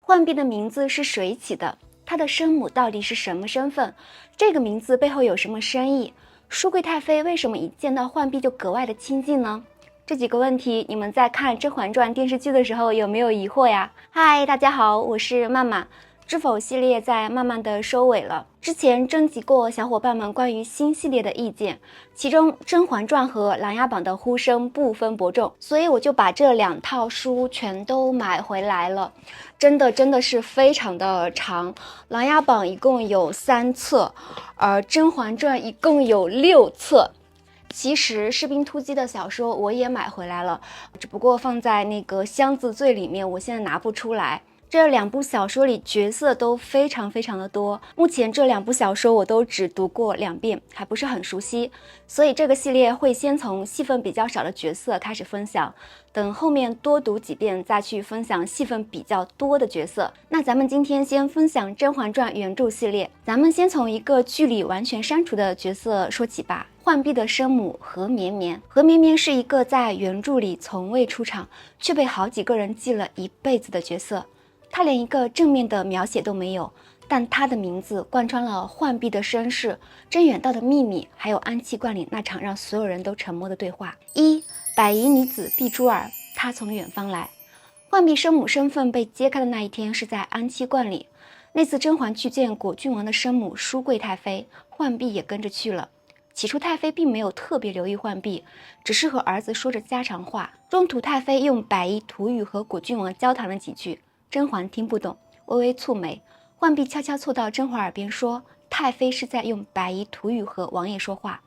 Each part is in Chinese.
浣碧的名字是谁起的？她的生母到底是什么身份？这个名字背后有什么深意？淑贵太妃为什么一见到浣碧就格外的亲近呢？这几个问题，你们在看《甄嬛传》电视剧的时候有没有疑惑呀？嗨，大家好，我是曼曼。知否系列在慢慢的收尾了，之前征集过小伙伴们关于新系列的意见，其中《甄嬛传》和《琅琊榜》的呼声不分伯仲，所以我就把这2套书全都买回来了。真的是非常的长，《琅琊榜》一共有3册，而《甄嬛传》一共有6册。其实《士兵突击》的小说我也买回来了，只不过放在那个箱子最里面，我现在拿不出来。这2部小说里角色都非常的多，目前这2部小说我都只读过2遍，还不是很熟悉，所以这个系列会先从戏份比较少的角色开始分享，等后面多读几遍再去分享戏份比较多的角色。那咱们今天先分享《甄嬛传》原著系列，咱们先从一个剧里完全删除的角色说起吧。浣碧的生母何绵绵，何绵绵是一个在原著里从未出场，却被好几个人记了一辈子的角色。他连一个正面的描写都没有，但他的名字贯穿了浣碧的身世、甄远道的秘密，还有安七观里那场让所有人都沉默的对话。百宜女子碧珠儿，她从远方来。浣碧生母身份被揭开的那一天是在安七观里，那次甄嬛去见果郡王的生母淑贵太妃，浣碧也跟着去了。起初太妃并没有特别留意浣碧，只是和儿子说着家常话，中途太妃用百宜土语和果郡王交谈了几句，甄嬛听不懂，微微蹙眉。浣碧悄悄凑到甄嬛耳边说，太妃是在用百宜土语和王爷说话。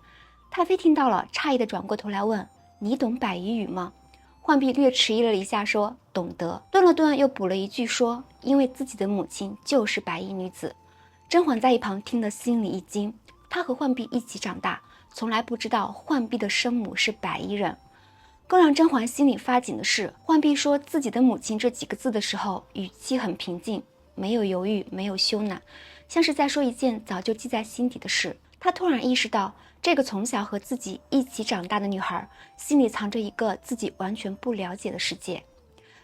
太妃听到了，诧异地转过头来问，你懂百宜语吗？浣碧略迟疑了一下说，懂得。顿了顿又补了一句说，因为自己的母亲就是百宜女子。甄嬛在一旁听得心里一惊，她和浣碧一起长大，从来不知道浣碧的生母是百宜人。更让甄嬛心里发紧的是，浣碧说自己的母亲这几个字的时候，语气很平静，没有犹豫，没有羞赧，像是在说一件早就记在心底的事。她突然意识到，这个从小和自己一起长大的女孩，心里藏着一个自己完全不了解的世界。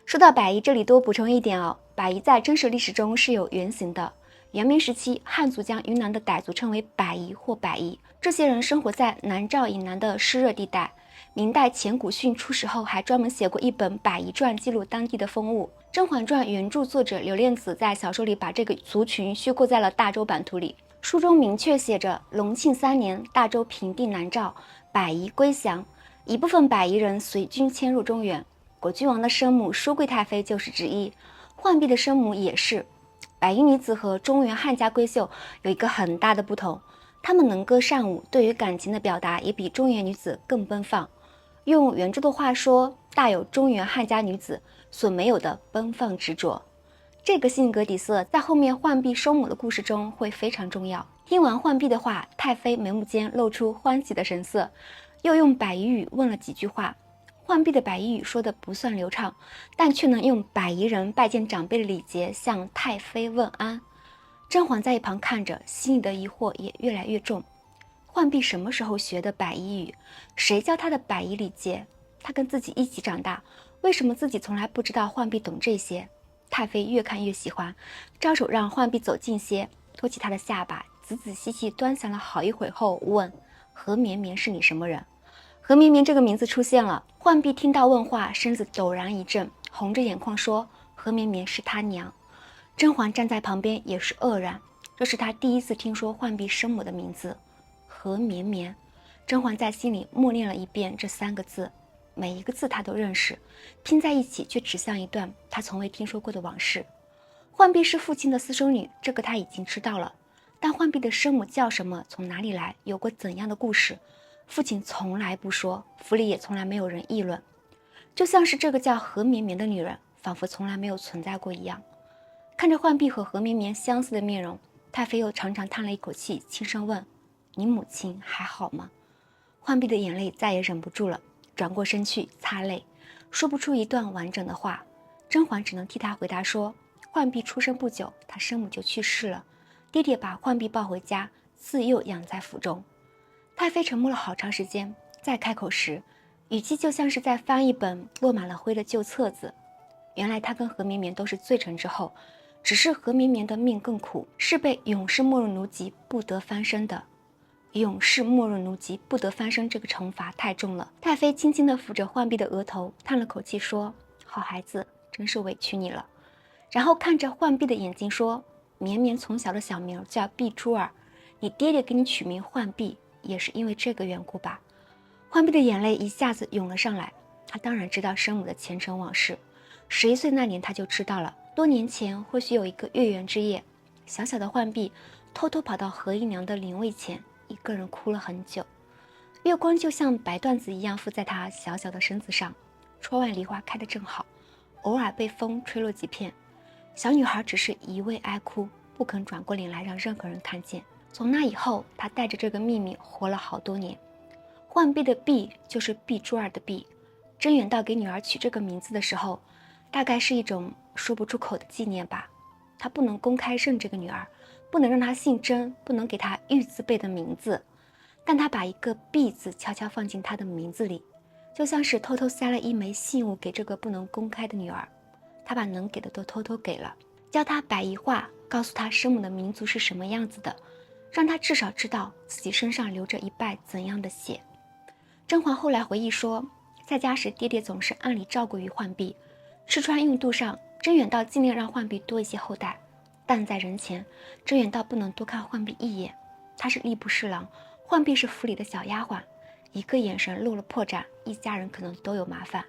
说到百宜，这里多补充一点哦，百宜在真实历史中是有原型的。元明时期，汉族将云南的傣族称为百宜或百宜，这些人生活在南诏以南的湿热地带。明代钱古训出使后，还专门写过一本《百宜传》，记录当地的风物。《甄嬛传》原著作者刘炼子在小说里把这个族群虚构在了大周版图里，书中明确写着隆庆3年，大周平定南诏，百宜归降，一部分百宜人随军迁入中原。果郡王的生母淑贵太妃就是之一，浣碧的生母也是。百宜女子和中原汉家闺秀有一个很大的不同，她们能歌善舞，对于感情的表达也比中原女子更奔放。用原著的话说，大有中原汉家女子所没有的奔放执着。这个性格底色在后面浣碧收母的故事中会非常重要。听完浣碧的话，太妃眉目间露出欢喜的神色，又用百宜语问了几句话。浣碧的百宜语说的不算流畅，但却能用百宜人拜见长辈的礼节向太妃问安。甄嬛在一旁看着，心里的疑惑也越来越重。浣碧什么时候学的百宜语？谁教她的百宜礼节？她跟自己一起长大，为什么自己从来不知道浣碧懂这些？太妃越看越喜欢，招手让浣碧走近些，托起她的下巴，仔仔细细端详了好一会后问，何绵绵是你什么人？何绵绵这个名字出现了，浣碧听到问话，身子陡然一震，红着眼眶说，何绵绵是她娘。甄嬛站在旁边也是愕然，这是她第一次听说浣碧生母的名字何绵绵。甄嬛在心里默念了一遍这3个字，每一个字她都认识，拼在一起却指向一段她从未听说过的往事。浣碧是父亲的私生女，这个她已经知道了，但浣碧的生母叫什么，从哪里来，有过怎样的故事，父亲从来不说，府里也从来没有人议论，就像是这个叫何绵绵的女人仿佛从来没有存在过一样。看着浣碧和何绵绵相似的面容，太妃又长长叹了一口气，轻声问，你母亲还好吗？浣碧的眼泪再也忍不住了，转过身去擦泪，说不出一段完整的话。甄嬛只能替她回答说，浣碧出生不久，她生母就去世了，爹爹把浣碧抱回家，自幼养在府中。太妃沉默了好长时间，再开口时，语气就像是在翻一本落满了灰的旧册子。原来她跟何绵绵都是罪臣之后，只是何绵绵的命更苦，是被永世没入奴籍不得翻身的。永世没入奴籍不得翻身，这个惩罚太重了。太妃轻轻地抚着浣碧的额头，叹了口气说：好孩子，真是委屈你了。然后看着浣碧的眼睛说：绵绵从小的小名叫碧珠儿，你爹爹给你取名浣碧也是因为这个缘故吧？浣碧的眼泪一下子涌了上来，她当然知道生母的前尘往事。11岁那年她就知道了，多年前或许有一个月圆之夜，小小的浣碧偷偷跑到何姨娘的灵位前，一个人哭了很久。月光就像白缎子一样附在她小小的身子上，窗外梨花开得正好，偶尔被风吹落几片。小女孩只是一味哀哭，不肯转过脸来让任何人看见。从那以后，她带着这个秘密活了好多年。浣碧的碧就是碧珠儿的碧。甄远道给女儿取这个名字的时候，大概是一种说不出口的纪念吧。他不能公开认这个女儿，不能让她姓甄，不能给她玉字辈的名字，但他把一个碧字悄悄放进她的名字里，就像是偷偷塞了一枚信物给这个不能公开的女儿。他把能给的都偷偷给了，教她百宜话，告诉她生母的民族是什么样子的，让她至少知道自己身上流着一败怎样的血。甄嬛后来回忆说，在家时爹爹总是暗里照顾于浣碧，吃穿用度上甄远道尽量让浣碧多一些后代，但在人前甄远道不能多看浣碧一眼。他是吏部侍郎，浣碧是府里的小丫鬟，一个眼神露了破绽，一家人可能都有麻烦。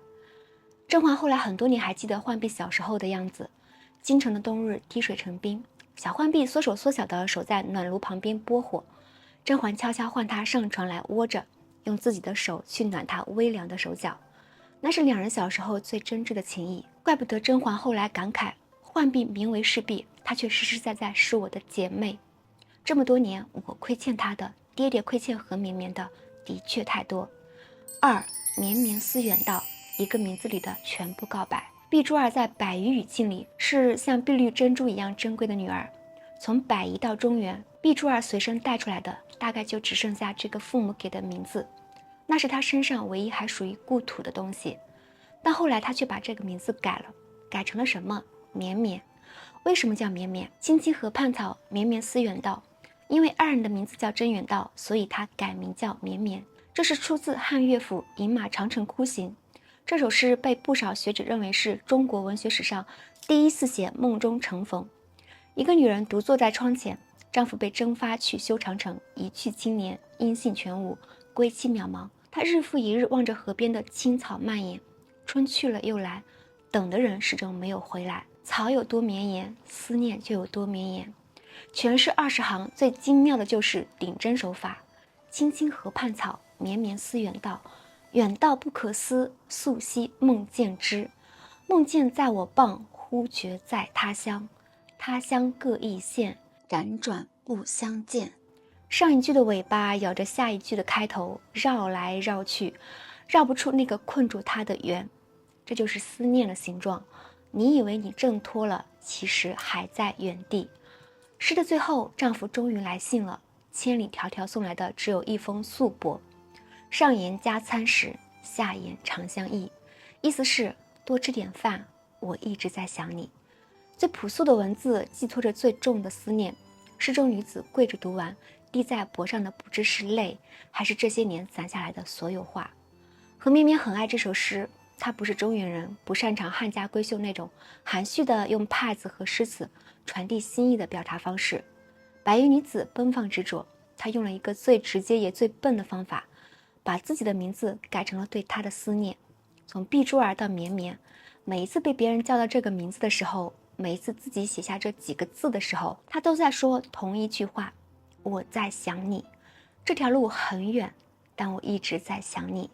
甄嬛后来很多年还记得浣碧小时候的样子，京城的冬日滴水成冰，小浣碧缩手缩小的守在暖炉旁边拨火，甄嬛悄悄唤她上床来窝着，用自己的手去暖她微凉的手脚，那是两人小时候最真挚的情谊。怪不得甄嬛后来感慨，浣碧名为是碧，她却实实在在是我的姐妹。这么多年我亏欠她的，爹爹亏欠何绵绵的，的确太多。二，绵绵思远道，一个名字里的全部告白。碧珠儿在百宜语境里是像碧绿珍珠一样珍贵的女儿，从百宜到中原，碧珠儿随身带出来的大概就只剩下这个父母给的名字，那是她身上唯一还属于故土的东西。但后来她却把这个名字改了，改成了什么？绵绵。为什么叫绵绵？青青河畔草，绵绵思远道。因为二人的名字叫甄远道，所以他改名叫绵绵。这是出自汉乐府《饮马长城哭行》。这首诗被不少学者认为是中国文学史上第一次写梦中成逢。一个女人独坐在窗前，丈夫被征发去修长城，一去经年，音信全无，归期渺茫。她日复一日望着河边的青草蔓延，春去了又来，等的人始终没有回来。草有多绵延，思念就有多绵延。全诗20行，最精妙的就是顶针手法。青青河畔草，绵绵思远道。远道不可思，宿昔梦见之。梦见在我傍，忽觉在他乡。他乡各异县，辗转不相见。上一句的尾巴咬着下一句的开头，绕来绕去，绕不出那个困住他的缘。这就是思念的形状。你以为你挣脱了，其实还在原地。诗的最后，丈夫终于来信了，千里迢迢送来的只有一封素帛，上言加餐食，下言长相忆，意思是多吃点饭，我一直在想你。最朴素的文字寄托着最重的思念。诗中女子跪着读完，滴在帛上的不知是泪，还是这些年攒下来的所有话。何绵绵很爱这首诗，她不是中原人，不擅长汉家闺秀那种含蓄的用帕子和诗词传递心意的表达方式。白衣女子奔放执着，她用了一个最直接也最笨的方法，把自己的名字改成了对她的思念。从碧珠儿到绵绵，每一次被别人叫到这个名字的时候，每一次自己写下这几个字的时候，她都在说同一句话：我在想你。这条路很远，但我一直在想你。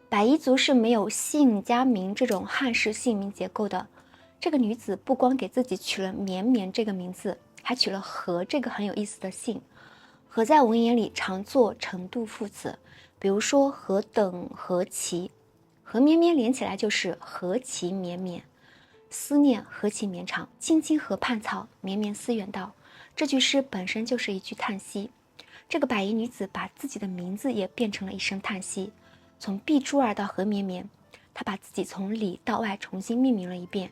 百宜族是没有姓加名这种汉式姓名结构的。这个女子不光给自己取了绵绵这个名字，还取了何这个很有意思的姓。何在文言里常作程度副词，比如说何等、何其。何绵绵连起来就是何其绵绵，思念何其绵长。青青河畔草，绵绵思远道。这句诗本身就是一句叹息。这个百宜女子把自己的名字也变成了一声叹息。从碧珠儿到何绵绵，她把自己从里到外重新命名了一遍。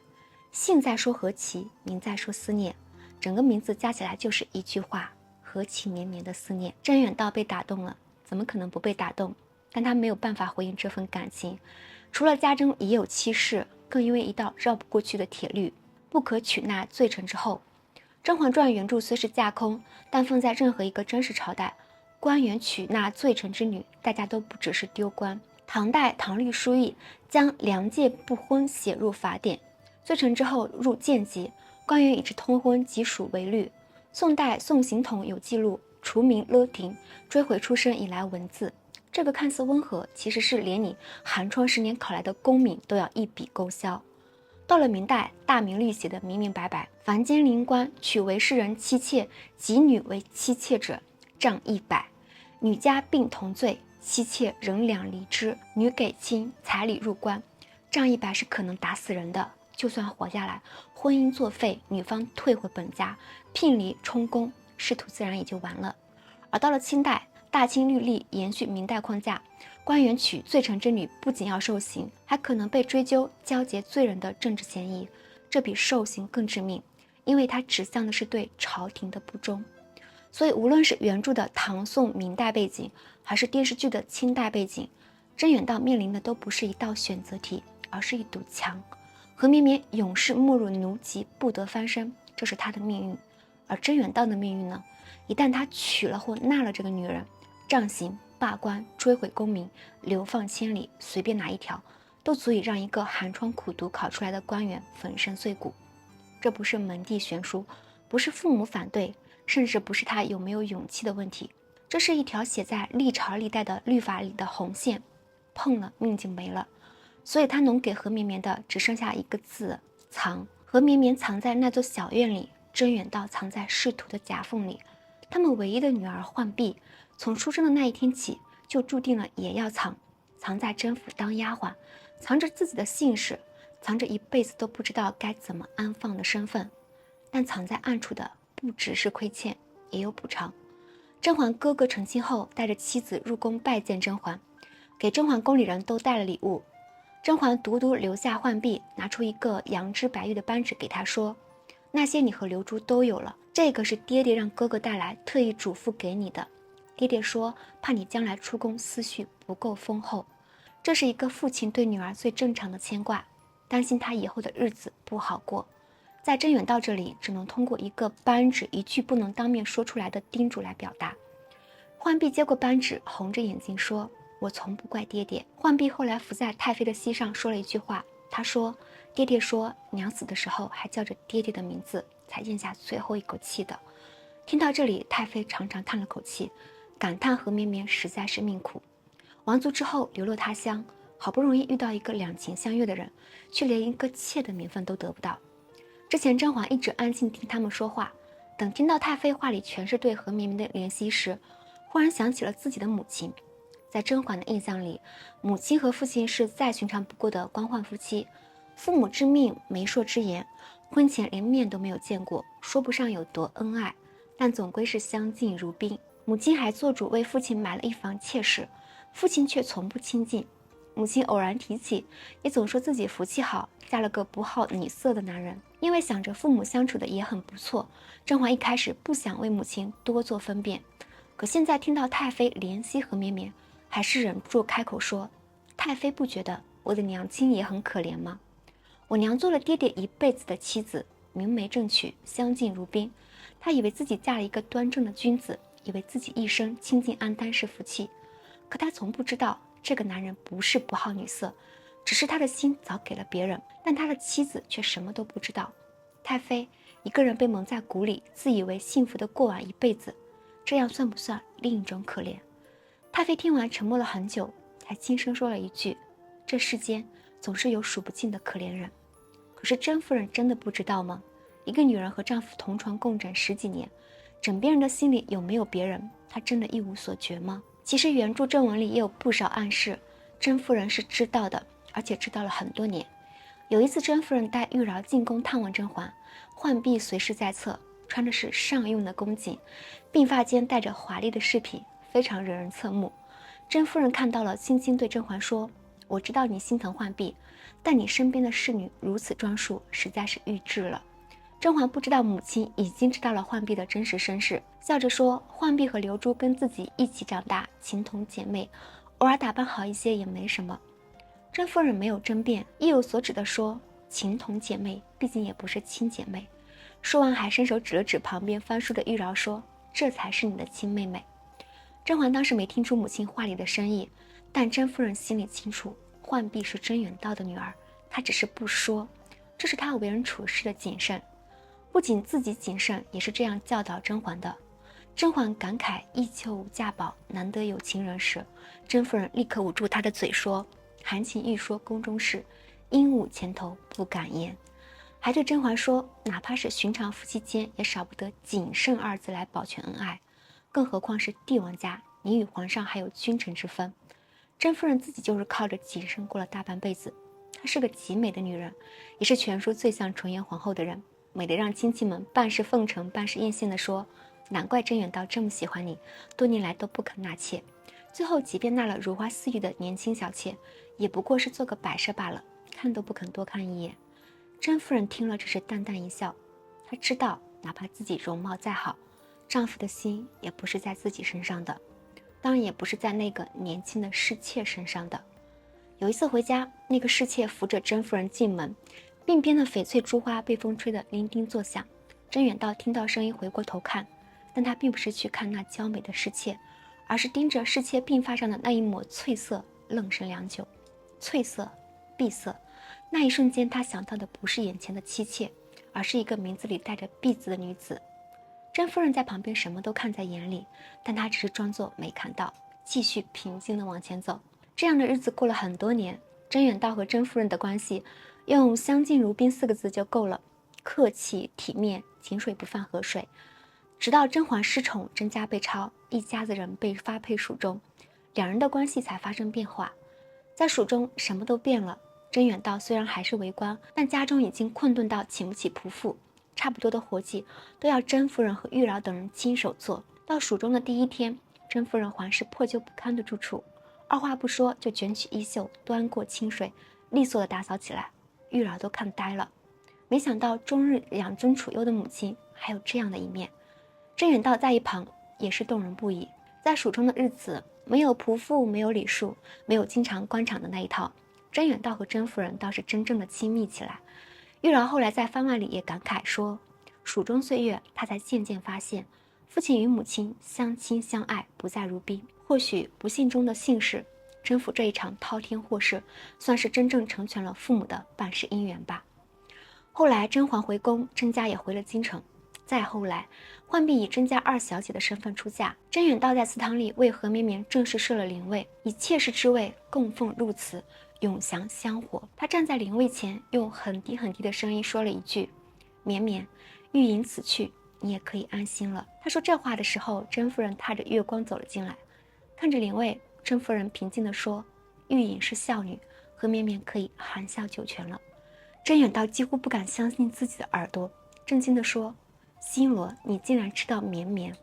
姓在说何其，名在说思念，整个名字加起来就是一句话：何其绵绵的思念。甄远道被打动了，怎么可能不被打动？但他没有办法回应这份感情，除了家中已有妻室，更因为一道绕不过去的铁律，不可娶纳罪臣之后。《甄嬛传》原著虽是架空，但放在任何一个真实朝代，官员娶纳罪臣之女，大家都不只是丢官。唐代唐律疏议将良介不婚写入法典，罪臣之后入贱籍，官员以之通婚即属违律。宋代宋刑统有记录，除名勒庭，追回出生以来文字。这个看似温和，其实是连你寒窗10年考来的功名都要一笔勾销。到了明代，大明律写的明明白白，凡奸凌官娶为士人妻妾及女为妻妾者，杖100；女家并同罪，妻妾仍两离之，女给亲彩礼入关，杖100是可能打死人的。就算活下来，婚姻作废，女方退回本家，聘礼充公，仕途自然也就完了。而到了清代，大清律例延续明代框架，官员娶罪臣之女不仅要受刑，还可能被追究交结罪人的政治嫌疑，这比受刑更致命，因为它指向的是对朝廷的不忠。所以无论是原著的唐宋明代背景，还是电视剧的清代背景，甄远道面临的都不是一道选择题，而是一堵墙。何绵绵永世没入奴籍，不得翻身，这是他的命运。而甄远道的命运呢？一旦他娶了或纳了这个女人，杖刑、罢官、追回功名、流放千里，随便哪一条，都足以让一个寒窗苦读考出来的官员粉身碎骨。这不是门第悬殊，不是父母反对，甚至不是他有没有勇气的问题，这是一条写在历朝历代的律法里的红线，碰了命就没了。所以他能给何绵绵的只剩下一个字：藏。何绵绵藏在那座小院里，甄远道藏在仕途的夹缝里。他们唯一的女儿浣碧，从出生的那一天起，就注定了也要藏在甄府当丫鬟，藏着自己的姓氏，藏着一辈子都不知道该怎么安放的身份。但藏在暗处的不只是亏欠，也有补偿。甄嬛哥哥成亲后，带着妻子入宫拜见甄嬛，给甄嬛宫里人都带了礼物。甄嬛独独留下浣碧，拿出一个羊脂白玉的扳指给她说：“那些你和流珠都有了，这个是爹爹让哥哥带来，特意嘱咐给你的。爹爹说，怕你将来出宫思绪不够丰厚。”这是一个父亲对女儿最正常的牵挂，担心她以后的日子不好过。在甄远道这里，只能通过一个扳指，一句不能当面说出来的叮嘱来表达。浣碧接过扳指，红着眼睛说：“我从不怪爹爹。”浣碧后来伏在太妃的膝上说了一句话，她说：“爹爹说娘死的时候还叫着爹爹的名字，才咽下最后一口气的。”听到这里，太妃长长叹了口气，感叹何绵绵实在是命苦。亡族之后流落他乡，好不容易遇到一个两情相悦的人，却连一个妾的名分都得不到。之前甄嬛一直安静听他们说话，等听到太妃话里全是对何绵绵的怜惜时，忽然想起了自己的母亲。在甄嬛的印象里，母亲和父亲是再寻常不过的官宦夫妻，父母之命，媒妁之言，婚前连面都没有见过，说不上有多恩爱，但总归是相敬如宾。母亲还做主为父亲买了一房妾室，父亲却从不亲近。母亲偶然提起，也总说自己福气好，嫁了个不好女色的男人。因为想着父母相处的也很不错，甄嬛一开始不想为母亲多做分辨，可现在听到太妃怜惜何绵绵，还是忍不住开口说：“太妃不觉得我的娘亲也很可怜吗？我娘做了爹爹一辈子的妻子，明媒正娶，相敬如宾。她以为自己嫁了一个端正的君子，以为自己一生清静安丹是福气。可她从不知道，这个男人不是不好女色，只是他的心早给了别人，但他的妻子却什么都不知道。太妃一个人被蒙在鼓里，自以为幸福的过完一辈子，这样算不算另一种可怜？”太妃听完沉默了很久，才轻声说了一句：“这世间总是有数不尽的可怜人。”可是甄夫人真的不知道吗？一个女人和丈夫同床共枕10几年，枕边人的心里有没有别人，她真的一无所觉吗？其实原著正文里也有不少暗示，甄夫人是知道的，而且知道了很多年。有一次，甄夫人带玉娆进宫探望甄嬛，浣碧随侍在侧，穿的是上用的宫锦，鬓发间带着华丽的饰品，非常惹人侧目。甄夫人看到了，轻轻对甄嬛说：“我知道你心疼浣碧，但你身边的侍女如此装束，实在是逾矩了。甄嬛不知道母亲已经知道了浣碧的真实身世，笑着说浣碧和流珠跟自己一起长大，情同姐妹，偶尔打扮好一些也没什么。甄夫人没有争辩，意有所指地说，情同姐妹毕竟也不是亲姐妹。说完还伸手指了指旁边翻书的玉娆，说这才是你的亲妹妹。甄嬛当时没听出母亲话里的深意，但甄夫人心里清楚，浣碧是甄远道的女儿，她只是不说，这是她为人处事的谨慎。不仅自己谨慎，也是这样教导甄嬛的。甄嬛感慨一秋无价宝，难得有情人时，甄夫人立刻捂住她的嘴说，含情欲说宫中事，鹦鹉前头不敢言。还对甄嬛说，哪怕是寻常夫妻间也少不得谨慎二字来保全恩爱，更何况是帝王家，你与皇上还有君臣之分。甄夫人自己就是靠着谨慎过了大半辈子，她是个极美的女人，也是全书最像纯元皇后的人，美得让亲戚们半是奉承半是艳羡地说，难怪甄远道这么喜欢你，多年来都不肯纳妾，最后即便纳了如花似玉的年轻小妾，也不过是做个摆设罢了，看都不肯多看一眼。甄夫人听了只是淡淡一笑，她知道哪怕自己容貌再好，丈夫的心也不是在自己身上的，当然也不是在那个年轻的侍妾身上的。有一次回家，那个侍妾扶着甄夫人进门，鬓边的翡翠珠花被风吹得铃叮作响。甄远道听到声音回过头看，但他并不是去看那娇美的侍妾，而是盯着侍妾鬓发上的那一抹翠色，愣神良久。翠色，碧色，那一瞬间他想到的不是眼前的妻妾，而是一个名字里带着碧字的女子。甄夫人在旁边什么都看在眼里，但她只是装作没看到，继续平静地往前走。这样的日子过了很多年，甄远道和甄夫人的关系用相敬如宾4个字就够了，客气体面，井水不犯河水。直到甄嬛失宠，甄家被抄，一家子人被发配蜀中，两人的关系才发生变化。在蜀中什么都变了，甄远道虽然还是为官，但家中已经困顿到请不起仆妇，差不多的活计都要甄夫人和玉娆等人亲手做。到蜀中的第一天，甄夫人还是破旧不堪的住处，二话不说就卷起衣袖，端过清水，利索地打扫起来。玉娆都看呆了，没想到终日养尊处优的母亲还有这样的一面。甄远道在一旁也是动容不已。在蜀中的日子，没有仆妇，没有礼数，没有经常官场的那一套，甄远道和甄夫人倒是真正的亲密起来。玉娆后来在番外里也感慨说，蜀中岁月，他才渐渐发现，父亲与母亲相亲相爱，不再如宾。或许不幸中的幸事，甄府这一场滔天祸事，算是真正成全了父母的半世姻缘吧。后来甄嬛回宫，甄家也回了京城。再后来，浣碧以甄家二小姐的身份出嫁，甄远道在祠堂里为何绵绵正式设了灵位，以妾室之位供奉入祠，永祥香火。他站在灵位前，用很低很低的声音说了一句：“绵绵，玉隐此去，你也可以安心了。”他说这话的时候，甄夫人踏着月光走了进来，看着灵位，甄夫人平静地说：“玉隐是孝女，何绵绵可以含笑九泉了。”甄远道几乎不敢相信自己的耳朵，震惊地说：“新罗，你竟然知道绵绵？”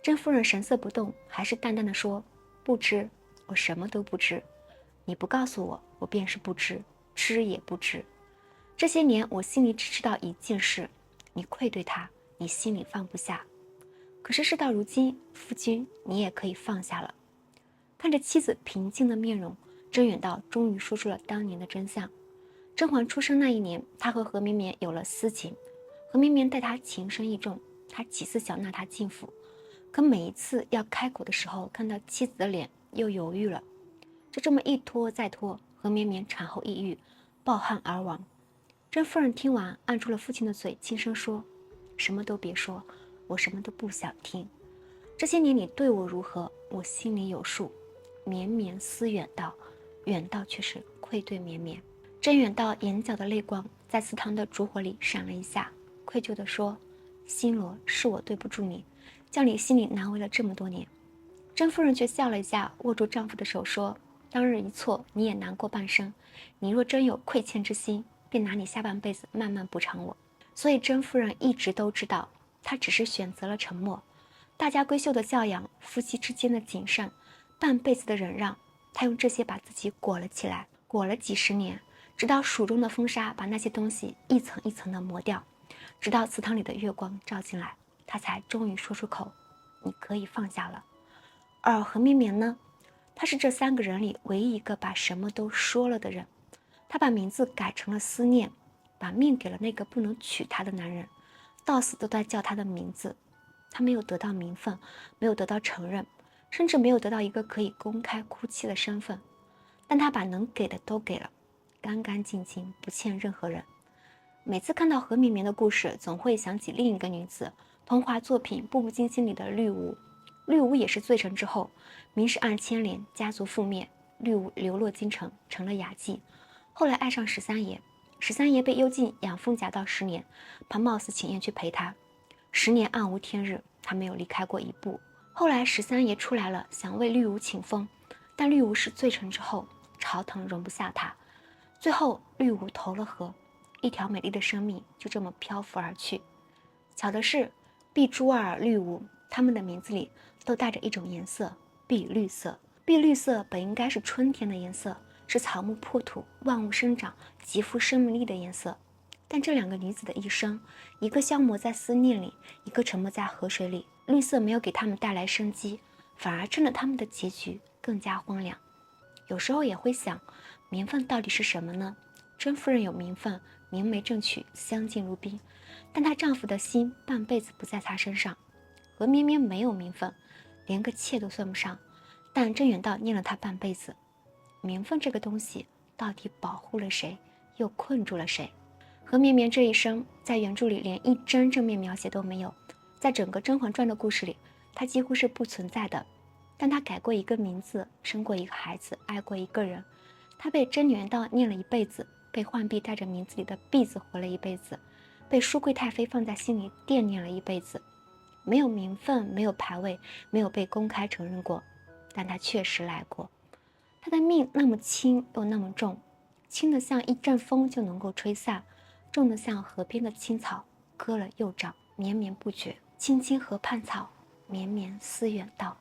甄夫人神色不动，还是淡淡的说：“不知，我什么都不知。你不告诉我，我便是不知，知也不知。这些年，我心里只知道一件事：你愧对他，你心里放不下。可是事到如今，夫君，你也可以放下了。”看着妻子平静的面容，甄远道终于说出了当年的真相。甄嬛出生那一年，他和何绵绵有了私情。何绵绵待他情深意重，他几次想纳他进府，可每一次要开口的时候，看到妻子的脸又犹豫了。就这么一拖再拖，何绵绵产后抑郁，抱憾而亡。甄夫人听完，按住了父亲的嘴，轻声说：“什么都别说，我什么都不想听。这些年你对我如何，我心里有数。绵绵思远道，远道却是愧对绵绵。”甄远道眼角的泪光在祠堂的烛火里闪了一下，愧疚地说：“新罗，是我对不住你，叫你心里难为了这么多年。”甄夫人却笑了一下，握住丈夫的手说：“当日一错，你也难过半生。你若真有亏欠之心，便拿你下半辈子慢慢补偿我。”所以甄夫人一直都知道，她只是选择了沉默。大家闺秀的教养，夫妻之间的谨慎，半辈子的忍让，他用这些把自己裹了起来，裹了几十年，直到蜀中的风沙把那些东西一层一层的磨掉，直到祠堂里的月光照进来，他才终于说出口：你可以放下了。而何绵绵呢？他是这3个人里唯一一个把什么都说了的人。他把名字改成了思念，把命给了那个不能娶她的男人，到死都在叫他的名字。他没有得到名分，没有得到承认，甚至没有得到一个可以公开哭泣的身份，但他把能给的都给了，干干净净，不欠任何人。每次看到何绵绵的故事，总会想起另一个女子，童话作品《步步惊心》里的绿芜。绿芜也是罪臣之后，明氏案牵连，家族覆灭，绿芜流落京城，成了雅妓。后来爱上13爷，13爷被幽禁养凤甲到10年，庞茂寺请愿去陪他。10年暗无天日，他没有离开过一步。后来13爷出来了，想为绿芜请封，但绿芜是罪臣之后，朝堂容不下他。最后绿芜投了河，一条美丽的生命就这么漂浮而去。巧的是，碧珠儿、绿芜，他们的名字里都带着一种颜色，碧绿色。碧绿色本应该是春天的颜色，是草木破土、万物生长、极富生命力的颜色。但这2个女子的一生，一个消磨在思念里，一个沉没在河水里。绿色没有给他们带来生机，反而衬得他们的结局更加荒凉。有时候也会想，名分到底是什么呢？甄夫人有名分，明媒正娶，相敬如宾，但她丈夫的心半辈子不在她身上。何绵绵没有名分，连个妾都算不上，但甄远道念了她半辈子。名分这个东西，到底保护了谁，又困住了谁？何绵绵这一生，在原著里连一帧正面描写都没有，在整个《甄嬛传》的故事里，她几乎是不存在的。但她改过一个名字，生过一个孩子，爱过一个人。她被甄远道念了一辈子，被浣碧带着名字里的碧字活了一辈子，被淑贵太妃放在心里惦念了一辈子。没有名分，没有牌位，没有被公开承认过，但她确实来过。她的命那么轻又那么重，轻的像一阵风就能够吹散，重的像河边的青草，割了又长，绵绵不绝。青青河畔草，绵绵思远道。